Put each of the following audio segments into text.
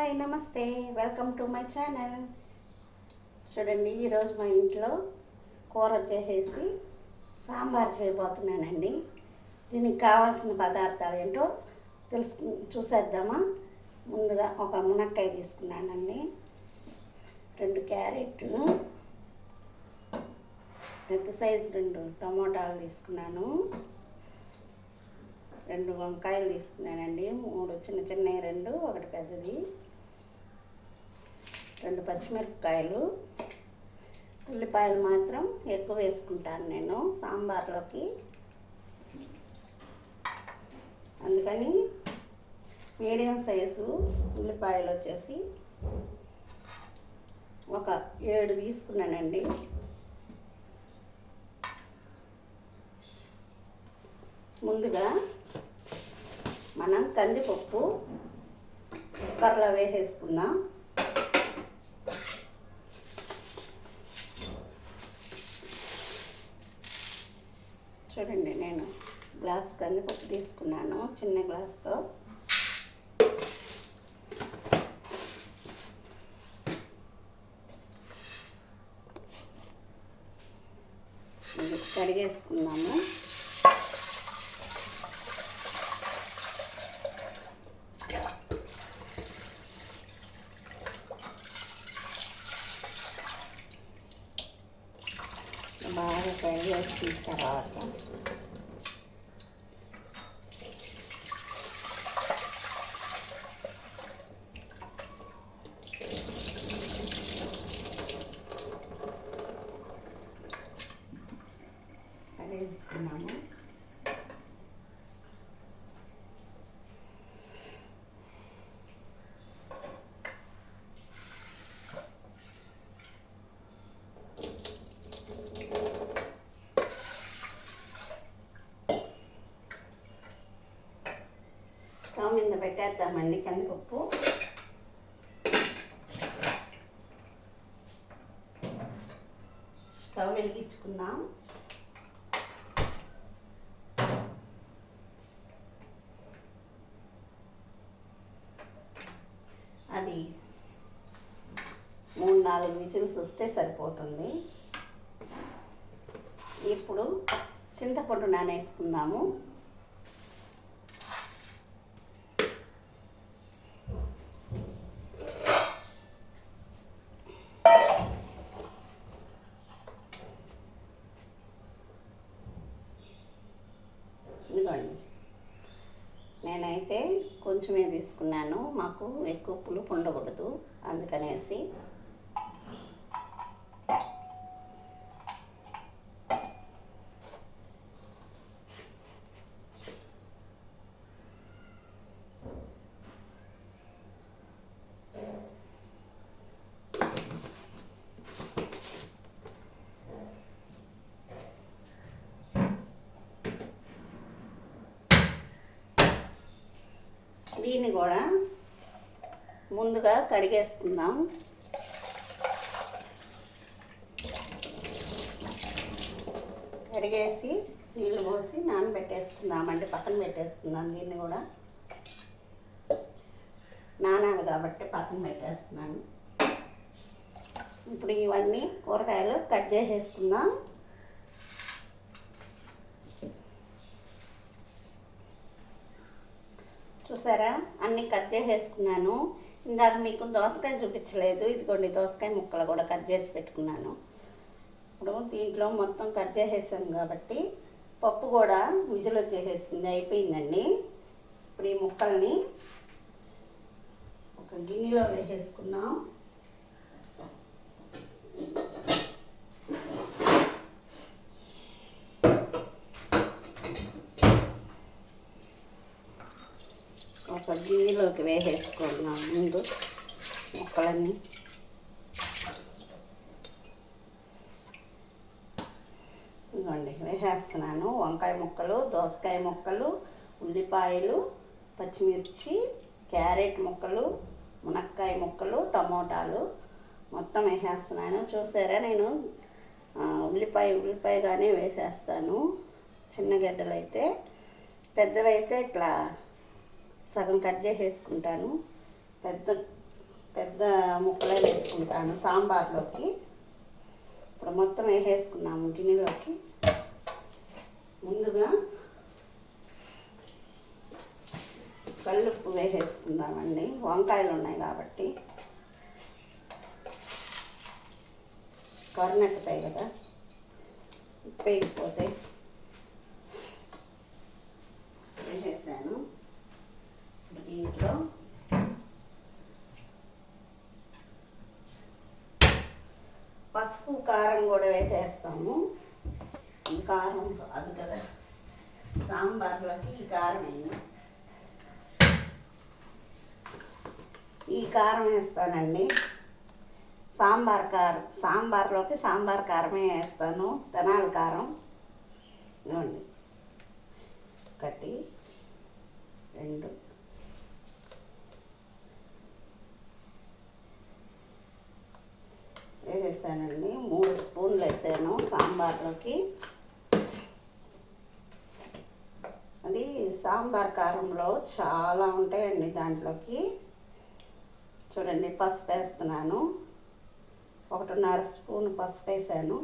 Hi నమస్తే, welcome to my channel. చూడండి, ఈరోజు మా ఇంట్లో కూర చేసేసి సాంబార్ చేయబోతున్నానండి. దీనికి కావాల్సిన పదార్థాలు ఏంటో చూసేద్దామా. ముందుగా ఒక మునక్కాయ తీసుకున్నానండి, 2 క్యారెట్లు, పెద్ద సైజు 2 టమోటాలు తీసుకున్నాను, 2 వంకాయలు తీసుకున్నానండి, 3 చిన్న చిన్నవి 2, 1 పెద్దది, 2 పచ్చిమిరపకాయలు. ఉల్లిపాయలు మాత్రం ఎక్కువ వేసుకుంటాను నేను సాంబార్లోకి, అందుకని మీడియం సైజు ఉల్లిపాయలు వచ్చేసి ఒక 7 తీసుకున్నానండి. ముందుగా మనం కందిపప్పు కుక్కర్లో వేసేసుకుందాం. చూడండి, నేను గ్లాస్ కందిపప్పు తీసుకున్నాను, చిన్న గ్లాస్తో. కడిగేసుకున్నాము. బాగా ఫ్రై చేసిన తర్వాత కడిగేసుకున్నాము. స్టవ్ మీద పెట్టేద్దామండి కందిపప్పు. స్టవ్ వెలిగించుకుందాం. అది 3-4 విజిల్స్ వస్తే సరిపోతుంది. ఇప్పుడు చింతపండు నానేసుకుందాము. ఇదిగోండి, నేనైతే కొంచెమే తీసుకున్నాను, మాకు ఎక్కువ పులుపు ఉండకూడదు అందుకనేసి. దీన్ని కూడా ముందుగా కడిగేసుకుందాం. కడిగేసి నీళ్ళు పోసి నానబెట్టేసుకుందామండి, పక్కన పెట్టేసుకుందాం. దీన్ని కూడా నానాలి కాబట్టి పక్కన పెట్టేస్తున్నాను. ఇప్పుడు ఇవన్నీ కూరగాయలు కట్ చేసేసుకుందాం. చూసారా, అన్నీ కట్ చేసేసుకున్నాను. ఇందాక మీకు దోసకాయ చూపించలేదు, ఇదిగోండి దోసకాయ ముక్కలు కూడా కట్ చేసి పెట్టుకున్నాను. ఇప్పుడు దీంట్లో మొత్తం కట్ చేసేసాను కాబట్టి పప్పు కూడా విజిల్ వచ్చేసేసింది, అయిపోయిందండి. ఇప్పుడు ఈ ముక్కల్ని ఒక గిన్నెలో వేసేసుకుందాం. ఒక గిన్నెలోకి వేసేసుకున్నాం ముందు ముక్కలన్నీ. ఇదిగోండి వేసేస్తున్నాను. వంకాయ ముక్కలు, దోసకాయ ముక్కలు, ఉల్లిపాయలు, పచ్చిమిర్చి, క్యారెట్ ముక్కలు, మునక్కాయ ముక్కలు, టమోటాలు మొత్తం వేసేస్తున్నాను. చూసారా, నేను ఉల్లిపాయగానే వేసేస్తాను. చిన్న గడ్డలు అయితే, పెద్దవైతే ఇట్లా సగం కట్ చేసేసుకుంటాను. పెద్ద పెద్ద ముక్కలే వేసుకుంటాను సాంబార్లోకి. ఇప్పుడు మొత్తం వేసేసుకున్నాము గిన్నెలోకి. ముందుగా కల్లుప్పు వేసేసుకుందామండి, వంకాయలు ఉన్నాయి కాబట్టి. కర్నెక్కుతాయి కదా ఉప్పు వేయకపోతే. వేసేసాను. దీంట్లో పసుపు కారం కూడా వేసేస్తాము. ఈ కారం కాదు కదా సాంబార్లోకి, ఈ కారం వేయండి. ఈ కారం వేస్తానండి, సాంబార్లోకి సాంబార్ కారమే వేస్తాను, తెనాలి కారం. ఇవ్వండి, 1 2 వేసేసానండి. 3 స్పూన్లు వేసాను సాంబార్లోకి. అది సాంబార్ కారంలో చాలా ఉంటాయండి దాంట్లోకి. చూడండి, పసుపు వేస్తున్నాను, 1.5 స్పూన్ పసుపు వేసాను.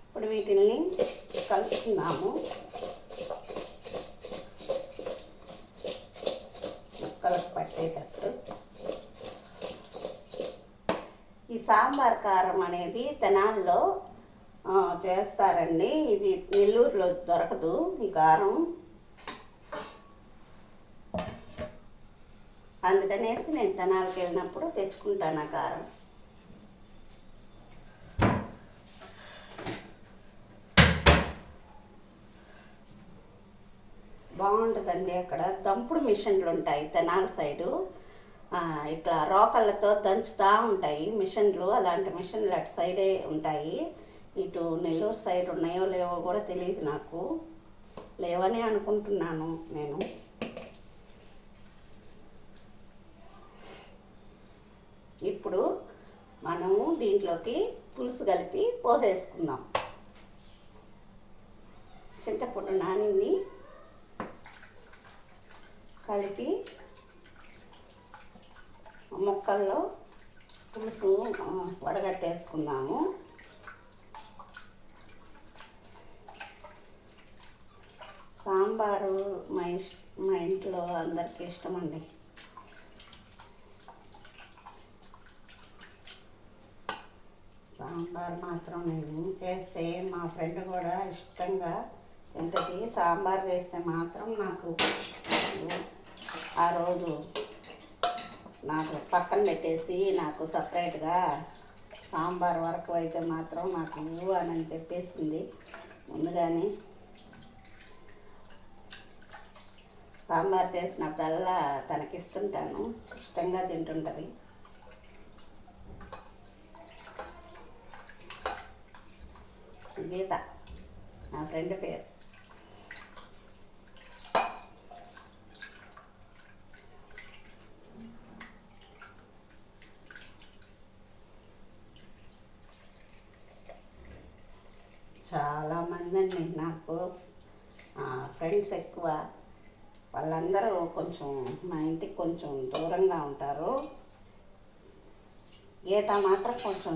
ఇప్పుడు వీటిని కలుపుకుందాము ముక్కలకు పట్టేటట్టు. ఈ సాంబార్ కారం అనేది తెనాల్లో చేస్తారండి, ఇది నెల్లూరులో దొరకదు ఈ కారం. అందుకనేసి నేను తెనాలికి వెళ్ళినప్పుడు తెచ్చుకుంటాను ఆ కారం. బాగుంటుందండి. అక్కడ దంపుడు మిషన్లు ఉంటాయి తెనాలి సైడు, ఇట్లా రోకళ్ళతో దంచుతూ ఉంటాయి మిషన్లు. అలాంటి మిషన్లు అటు సైడే ఉంటాయి. ఇటు నెల్లూరు సైడ్ ఉన్నాయో లేవో కూడా తెలియదు నాకు, లేవని అనుకుంటున్నాను నేను. ఇప్పుడు మనము దీంట్లోకి పులుసు కలిపి పోసేసుకుందాం. చింతపండు నానింది కలిపి ముక్కల్లో పులుసు వడగట్టేసుకుందాము. సాంబారు మా ఇంట్లో అందరికీ ఇష్టమండి. సాంబార్ మాత్రం నేను చేస్తే మా ఫ్రెండ్ కూడా ఇష్టంగా తింటుంది. సాంబార్ వేస్తే మాత్రం నాకు ఆ రోజు నాకు పక్కన పెట్టేసి నాకు సపరేట్గా సాంబార్ వరకు అయితే మాత్రం నాకు ఇవ్వు అని చెప్పేసింది ముందుగానే. సాంబార్ చేసినప్పుడల్లా తనకిస్తుంటాను, ఇష్టంగా తింటుంటుంది. గీత నా ఫ్రెండ్ పేరు. చాలామంది అండి నాకు ఫ్రెండ్స్ ఎక్కువ. వాళ్ళందరూ కొంచెం మా ఇంటికి కొంచెం దూరంగా ఉంటారు. గీత మాత్రం కొంచెం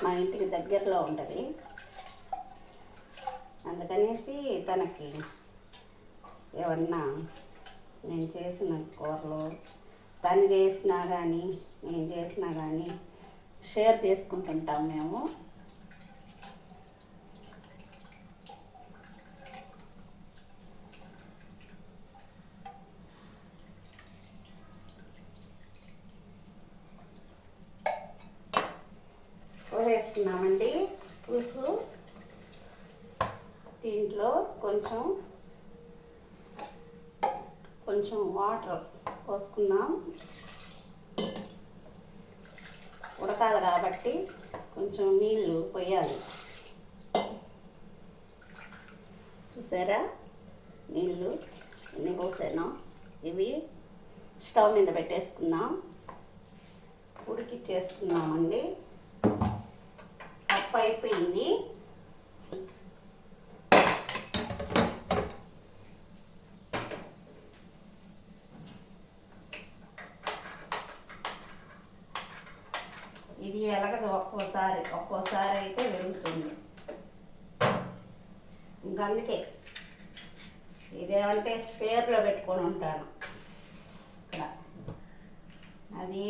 మా ఇంటికి దగ్గరలో ఉంటుంది. అందుకనేసి తనకి ఏమన్నా నేను చేసిన కూరలు తను చేసినా కానీ నేను చేసినా కానీ షేర్ చేసుకుంటుంటాం మేము. వేస్తున్నామండి పులుసు. దీంట్లో కొంచెం వాటర్ పోసుకుందాం. ఉడకాలి కాబట్టి కొంచెం నీళ్ళు పోయాలి. చూసారా నీళ్ళు ఎన్ని పోసానో? ఇవి స్టవ్ మీద పెట్టేసుకుందాం. ఉడికిచ్చేసుకుందామండి. పప్పు అయిపోయింది. ఇది వెలగదు, ఒక్కోసారి అయితే వెలుగుతుంది. ఇంకందుకే ఇదేమంటే స్పేర్లో పెట్టుకొని ఉంటాను ఇక్కడ. అది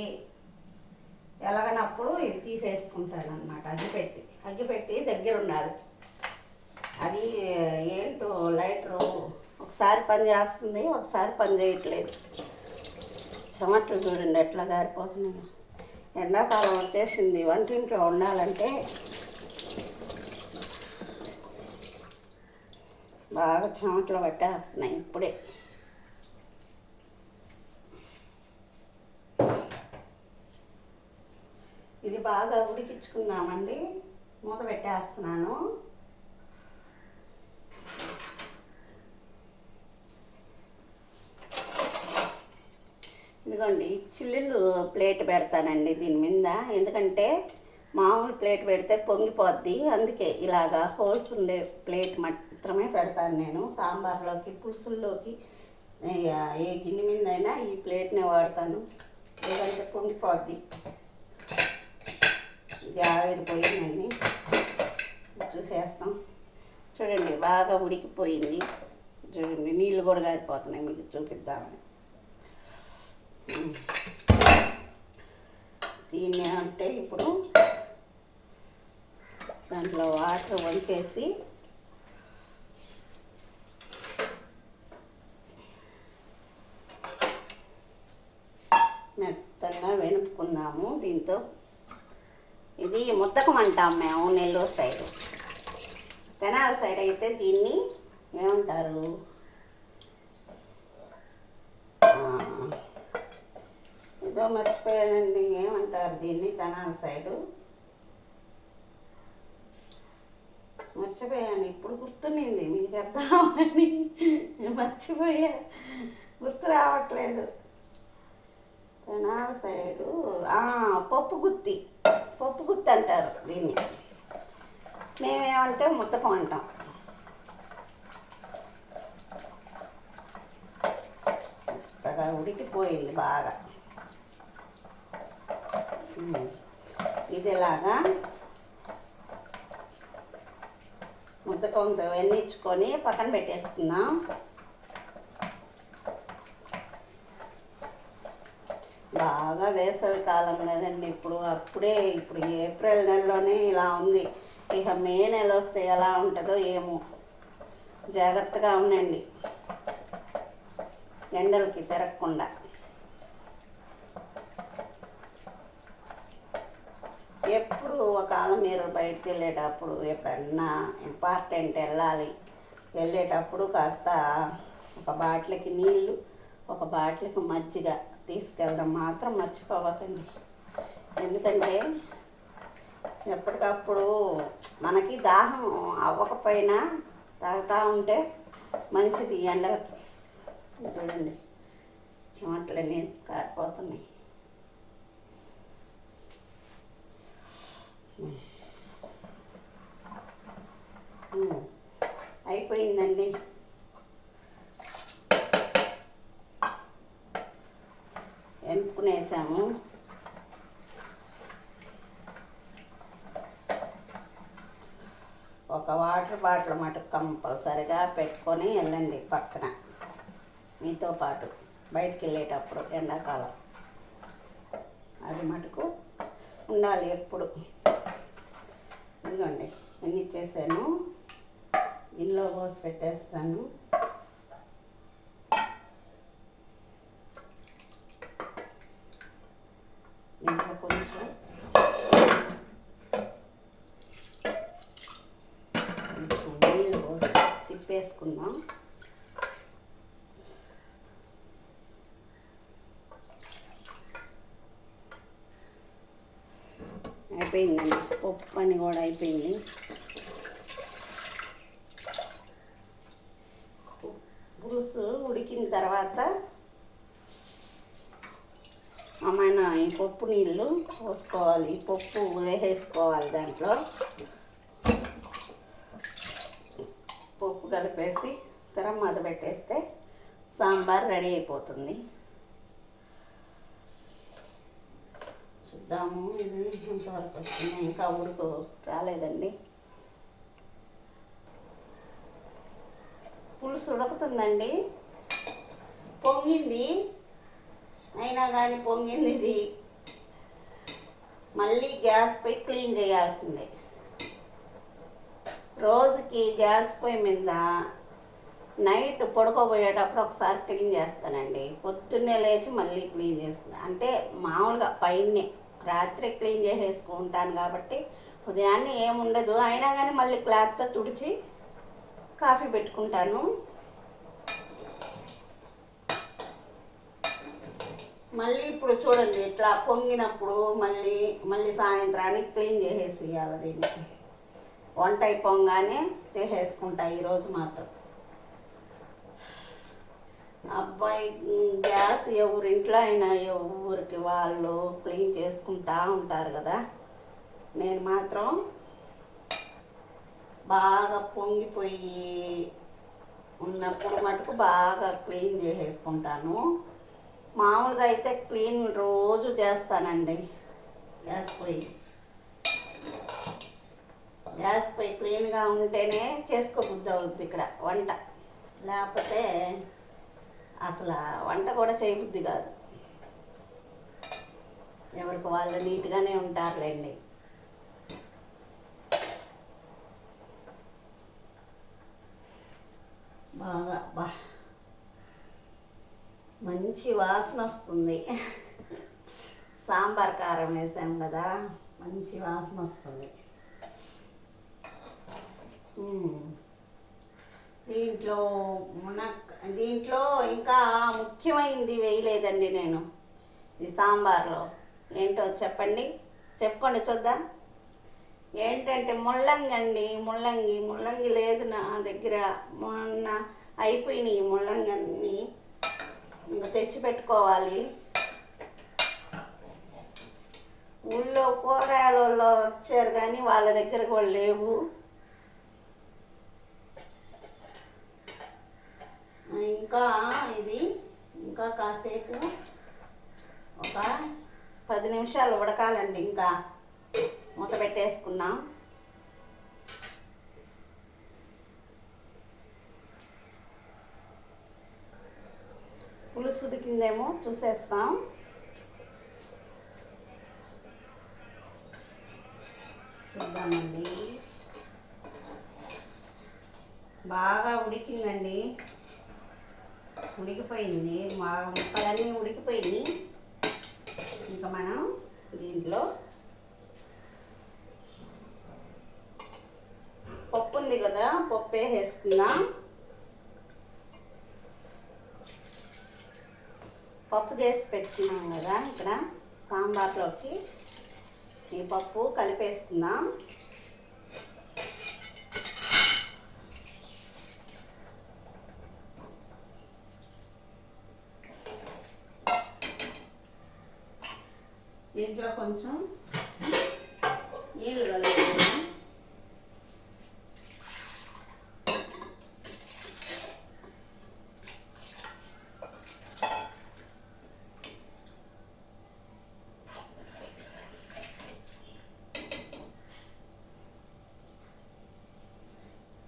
ఎలగనప్పుడు ఇది తీసేసుకుంటాను అన్నమాట. అగ్గిపెట్టి దగ్గర ఉండాలి. అది ఏంటో లైటరు ఒకసారి పని చేస్తుంది, ఒకసారి పని చేయట్లేదు. చెమట్లు చూడండి ఎట్లా గారిపోతున్నాయి. ఎండాకాలం వచ్చేసింది. వంటింట్లో ఉండాలంటే బాగా చెమట్లు పట్టేస్తున్నాయి ఇప్పుడే. ఇది బాగా ఉడికించుకుందామండి. మూత పెట్టేస్తున్నాను. ఇదిగోండి చిల్లులు ప్లేట్ పెడతానండి దీని మీద. ఎందుకంటే మామూలు ప్లేట్ పెడితే పొంగిపోద్ది. అందుకే ఇలాగా హోల్స్ ఉండే ప్లేట్ మాత్రమే పెడతాను నేను. సాంబార్లోకి, పులుసుల్లోకి, ఏ గిన్నె మీద అయినా ఈ ప్లేట్నే వాడతాను. లేదంటే పొంగిపోద్ది. ఇది ఆవిరిపోయిందండి. చూసేస్తాం. చూడండి బాగా ఉడికిపోయింది. చూడండి నీళ్ళు కూడా గారిపోతున్నాయి. మీకు చూపిద్దామని. దీన్ని అంటే ఇప్పుడు దాంట్లో వాటర్ వంచేసి మెత్తగా వెనుపుకుందాము. దీంతో ఇది ముద్దకం అంటాం మేము నెల్లూరు సైడు. తెనాలి సైడ్ అయితే దీన్ని ఏమంటారు, ఏదో మర్చిపోయానండి. ఏమంటారు దీన్ని తెనాలి సైడు? మర్చిపోయాను. ఇప్పుడు గుర్తునింది మీకు చెప్తామని మర్చిపోయా, గుర్తు రావట్లేదు. తెనాలి సైడు పప్పు గుత్తి అంటారు దీన్ని. మేమేమంటే ముద్దకం అంటాం. బాగా ఉడికిపోయింది బాగా. ఇదిలాగా ముద్దకంతో వెన్నించుకొని పక్కన పెట్టేసుకుందాం. బాగా వేసవి కాలం కదండి ఇప్పుడు. ఇప్పుడు ఏప్రిల్ నెలలోనే ఇలా ఉంది. ఇక మే నెల వస్తే ఎలా ఉంటుందో ఏమో. జాగ్రత్తగా ఉండండి ఎండలకి తిరగకుండా. ఎప్పుడు ఒకవేళ మీరు బయటికి వెళ్ళేటప్పుడు ఎప్పుడన్నా ఇంపార్టెంట్ వెళ్ళేటప్పుడు కాస్త ఒక బాటిల్కి నీళ్ళు, ఒక బాటిల్కి మజ్జిగ తీసుకెళ్ళడం మాత్రం మర్చిపోవకండి. ఎందుకంటే ఎప్పటికప్పుడు మనకి దాహం అవ్వకపోయినా తాగుతూ ఉంటే మంచిది ఎండలకి. చూడండి చెమటలన్నీ కారిపోతున్నాయి. అయిపోయిందండి. ఎనుపుకునేసాము. ఒక వాటర్ బాటిల్ మటుకు కంపల్సరిగా పెట్టుకొని వెళ్ళండి పక్కన, మీతో పాటు బయటికి వెళ్ళేటప్పుడు. ఎండాకాలం అది మటుకు ఉండాలి ఎప్పుడు. ఇదిగోండి ఎన్ని చేశాను. గిన్నెలో పోసి పెట్టేస్తాను. ఇంట్లో కొంచెం నీళ్ళు పోసి తిప్పేసుకుందాం. అయిపోయిందండి. పప్పు పని కూడా అయిపోయింది. పులుసు ఉడికిన తర్వాత అమ్మాయిన ఈ పప్పు నీళ్ళు పోసుకోవాలి, ఈ పప్పు వేసేసుకోవాలి. దాంట్లో పప్పు కలిపేసి మద పెట్టేస్తే సాంబార్ రెడీ అయిపోతుంది. చూద్దాము, ఇది ఇంతవరకు వచ్చింది, ఇంకా ఉడుకు రాలేదండి. పులుసు ఉడుకుతుందండి, పొంగింది, అయినా కానీ పొంగింది. ఇది మళ్ళీ గ్యాస్ పై క్లీన్ చేయాల్సిందే. రోజుకి గ్యాస్ పొయ్యి మీద నైట్ పడుకోబోయేటప్పుడు ఒకసారి క్లీన్ చేస్తానండి. పొద్దున్నే లేచి మళ్ళీ క్లీన్ చేసుకున్నాను. అంటే మామూలుగా పైనే రాత్రి క్లీన్ చేసేసుకుంటాను కాబట్టి ఉదయాన్నే ఏముండదు. అయినా కానీ మళ్ళీ క్లాత్తో తుడిచి కాఫీ పెట్టుకుంటాను. మళ్ళీ ఇప్పుడు చూడండి, ఇట్లా పొంగినప్పుడు మళ్ళీ సాయంత్రానికి క్లీన్ చేసేసేయాలి. దీన్ని వంట అయిపోగానే చేసేసుకుంటా ఈరోజు మాత్రం. అబ్బాయి గ్యాస్ ఎవరింట్లో అయినా ఎవరికి వాళ్ళు క్లీన్ చేసుకుంటా ఉంటారు కదా. నేను మాత్రం బాగా పొంగిపోయి ఉన్నప్పుడు మటుకు బాగా క్లీన్ చేసేసుకుంటాను. మామూలుగా అయితే క్లీన్ రోజు చేస్తానండి. గ్యాస్ పొయ్యి క్లీన్గా ఉంటేనే చేసుకోబుద్ధి అవుద్ది ఇక్కడ వంట. లేకపోతే అసలు వంట కూడా చేయబుద్ధి కాదు. ఎవరికి వాళ్ళు నీట్గానే ఉంటారులేండి. బాగా మంచి వాసన వస్తుంది. సాంబార్ కారం వేసాం కదా, మంచి వాసన వస్తుంది. దీంట్లో ఇంకా ముఖ్యమైనది వేయలేదండి నేను ఈ సాంబార్లో. ఏంటో చెప్పండి, చెప్పుకోండి చూద్దాం. ఏంటంటే ముల్లంగి అండి. ముల్లంగి లేదు నా దగ్గర. మొన్న అయిపోయినాయి ముల్లంగి అన్నీ, ఇంకా తెచ్చిపెట్టుకోవాలి. ఊళ్ళో కూరగాయల వాళ్ళు వచ్చారు కానీ వాళ్ళ దగ్గర కూడా లేవు. ఇంకా కాసేపు ఒక 10 నిమిషాలు ఉడకాలండి. ఇంకా మూత పెట్టేసుకున్నాం. పులుసు ఉడికిందేమో చూసేస్తాం. చూద్దామండి. బాగా ఉడికిందండి, ఉడికిపోయింది. మా ముక్కలన్నీ ఉడికిపోయినాయి. ఇంకా మనం దీంట్లో పప్పు ఉంది కదా, పప్పు వేసేసుకుందాం. పప్పు చేసి పెట్టుకున్నాం కదా ఇక్కడ సాంబార్లోకి ఈ పప్పు కలిపేసుకుందాం. దీంట్లో కొంచెం నీళ్ళు కలుపుకుందాం.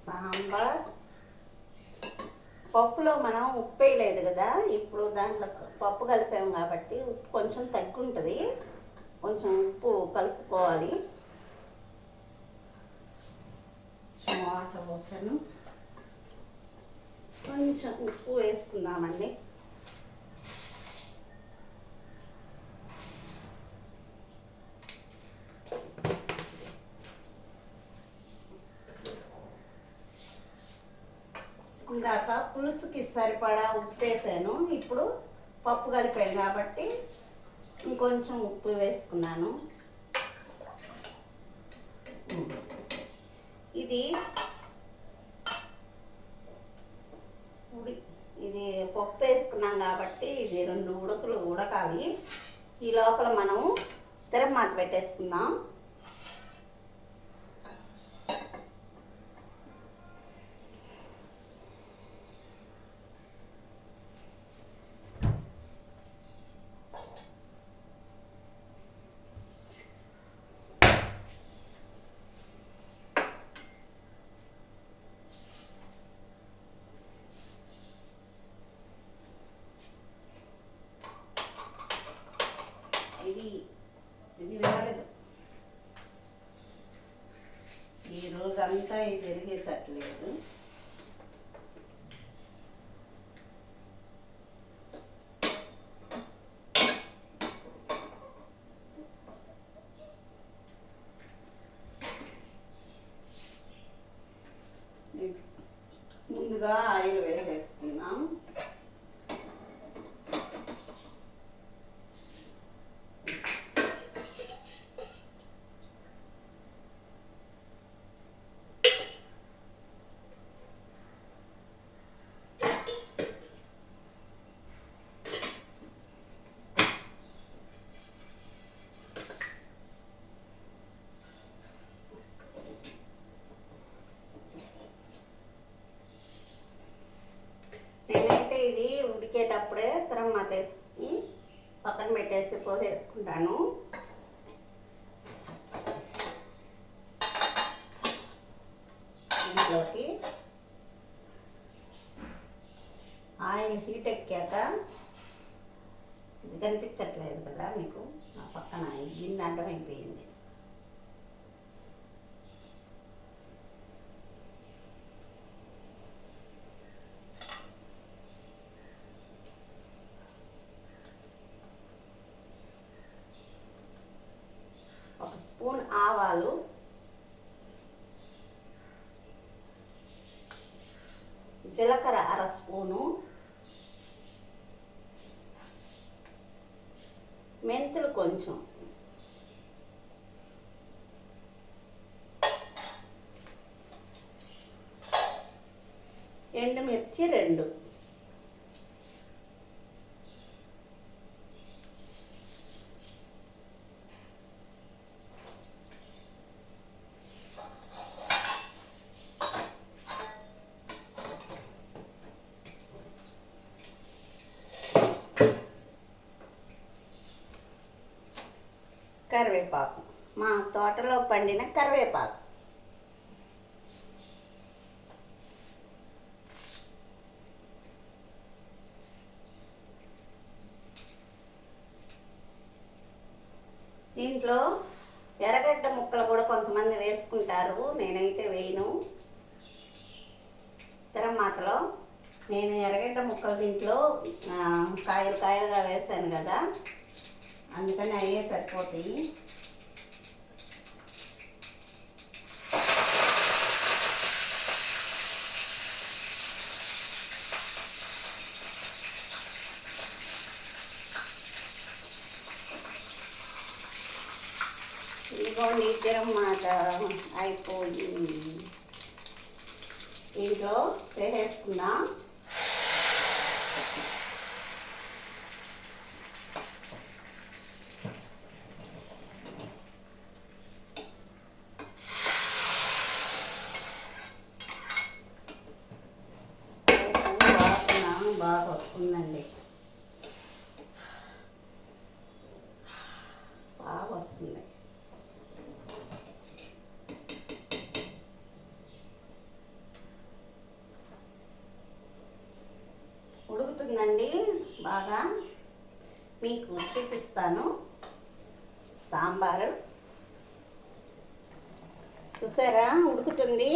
సాంబార్ పప్పులో మనం ఉప్పు వేయలేదు కదా, ఇప్పుడు దాంట్లో పప్పు కలిపాము కాబట్టి ఉప్పు కొంచెం తగ్గుంటుంది. కొంచెం ఉప్పు కలుపుకోవాలి. వాటర్ పోసాను, కొంచెం ఉప్పు వేసుకుందామండి. ఇందాక పులుసుకి సరిపడా ఉప్పు వేసాను, ఇప్పుడు పప్పు కలిపాను కాబట్టి ఇంకొంచెం ఉప్పు వేసుకున్నాను. ఇది పప్పు వేసుకున్నాం కాబట్టి ఇది 2 ఉడకలు ఉడకాలి. ఈ లోపల మనం తిరగమాత పెట్టేసుకుందాం. ఇది వేగదు. ఈ రోజంతా ఇది పెరిగేటట్లేదు. ముందుగా ఆయిల్ వేసేసుకుందాం. నేనైతే ఇది ఉడికేటప్పుడే తిరగమాత వేసి పక్కన పెట్టేసి పోసేసుకుంటాను. ఇంట్లోకి ఆయిల్ హీట్ ఎక్కాక, ఇది కనిపించట్లేదు కదా మీకు, నా పక్కన గిన్నె అడ్డమైపోయింది. ఒక స్పూన్ ఆవాలు, జీలకర్ర అర స్పూను, మెంతులు కొంచెం, ఎండుమిర్చి 2, కరివేపాకు, మా తోటలో పండిన కరివేపాకు. దీంట్లో ఎర్రగడ్డ ముక్కలు కూడా కొంతమంది వేసుకుంటారు, నేనైతే వేయను. తిరగమాతలో నేను ఎర్రగడ్డ ముక్కలు దీంట్లో కాయలు కాయలుగా వేసాను కదా, అందుకని అయ్యే సరిపోతాయి. ఇదిగోండి తిరగమాత అయిపోయింది. ఇంట్లో వేసేసుకుందాం. బాగా వస్తుందండి, బాగా వస్తుంది. ఉడుకుతుందండి బాగా, మీకు చూపిస్తాను. సాంబారు చూసారా ఉడుకుతుంది.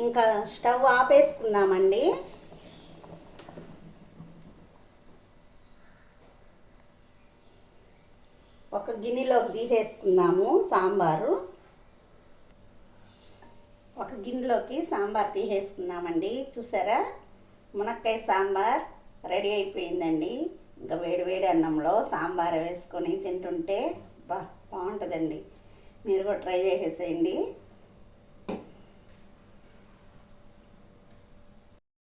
ఇంకా స్టవ్ ఆపేసుకుందామండి. ఒక గిన్నెలోకి తీసేసుకుందాము సాంబారు. ఒక గిన్నెలోకి సాంబార్ తీసేసుకుందామండి. చూసారా మునక్కాయ సాంబార్ రెడీ అయిపోయిందండి. ఇంకా వేడి వేడి అన్నంలో సాంబార్ వేసుకొని తింటుంటే బాగుంటుందండి. మీరు కూడా ట్రై చేసేసేయండి.